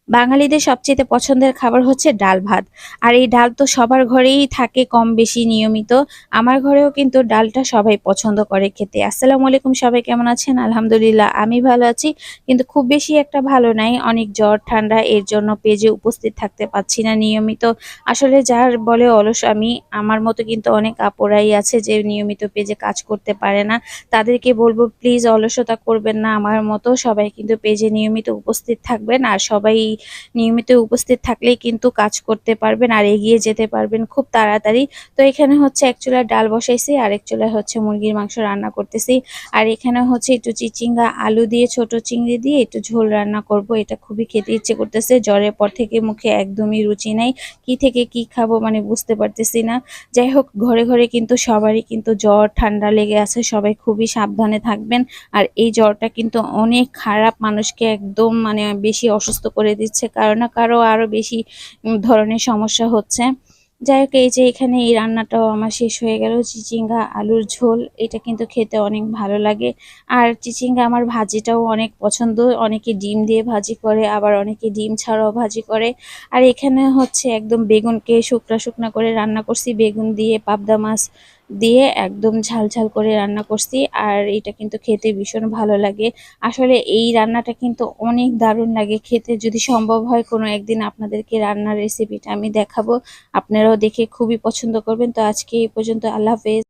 বাঙালিদের সবচেয়ে পছন্দের খাবার হচ্ছে ডাল ভাত। আর এই ডাল তো সবার ঘরেই থাকে কম বেশি নিয়মিত। আমার ঘরেও কিন্তু ডালটা সবাই পছন্দ করে খেতে। আসসালামু আলাইকুম, সবাই কেমন আছেন? আলহামদুলিল্লাহ আমি ভালো আছি, কিন্তু খুব বেশি একটা ভালো নাই। অনেক জ্বর ঠান্ডা, এর জন্য পেজে উপস্থিত থাকতে পারছি না নিয়মিত। আসলে যার বলে অলস আমি, আমার মতো কিন্তু অনেক আপুরাই আছে যে নিয়মিত পেজে কাজ করতে পারে না। তাদেরকে বলবো প্লিজ অলসতা করবেন না আমার মতো, সবাই কিন্তু পেজে নিয়মিত উপস্থিত থাকবেন। আর সবাই নিয়মিত উপস্থিত থাকলেই কিন্তু কাজ করতে পারবেন আর এগিয়ে যেতে পারবেন খুব তাড়াতাড়ি। তো এখানে হচ্ছে এক চুলায় ডাল বসাইছি আর এক চুলায় হচ্ছে মুরগির মাংস রান্না করতেছি। আর এখানে হচ্ছে একটু চিচিঙ্গা আলু দিয়ে, ছোট চিংড়ি দিয়ে একটু ঝোল রান্না করব। এটা খুবই খেতে ইচ্ছে করতেছে, জ্বরের পর থেকে মুখে একদমই রুচি নাই, কি থেকে কি খাবো মানে বুঝতে পারতেছি না। যাই হোক, ঘরে ঘরে কিন্তু সবারই কিন্তু জ্বর ঠান্ডা লেগে আছে, সবাই খুবই সাবধানে থাকবেন। আর এই জ্বরটা কিন্তু অনেক খারাপ, মানুষকে একদম মানে বেশি অসুস্থ করে দিচ্ছে, কারো না কারো আরো বেশি ধরনের সমস্যা হচ্ছে। যাই হোক, এই যে এখানে এই রান্নাটাও আমার শেষ হয়ে গেল। চিচিঙ্গা আলুর ঝোল, এটা কিন্তু খেতে অনেক ভালো লাগে। আর চিচিঙ্গা আমার ভাজিটাও অনেক পছন্দ। অনেকে ডিম দিয়ে ভাজি করে, আবার অনেকে ডিম ছাড়াও ভাজি করে। আর এখানে হচ্ছে একদম বেগুনকে শুকনা শুকনা করে রান্না করছি, বেগুন দিয়ে পাবদা মাছ দিয়ে একদম ঝাল ঝাল করে রান্না করছি। আর এটা কিন্তু খেতে ভীষণ ভালো লাগে। আসলে এই রান্নাটা কিন্তু অনেক দারুণ লাগে খেতে। যদি সম্ভব হয় কোনো একদিন আপনাদেরকে রান্নার রেসিপিটা আমি দেখাবো, আপনারাও দেখে খুবই পছন্দ করবেন। তো আজকে এই পর্যন্ত, আল্লাহ হাফেজ।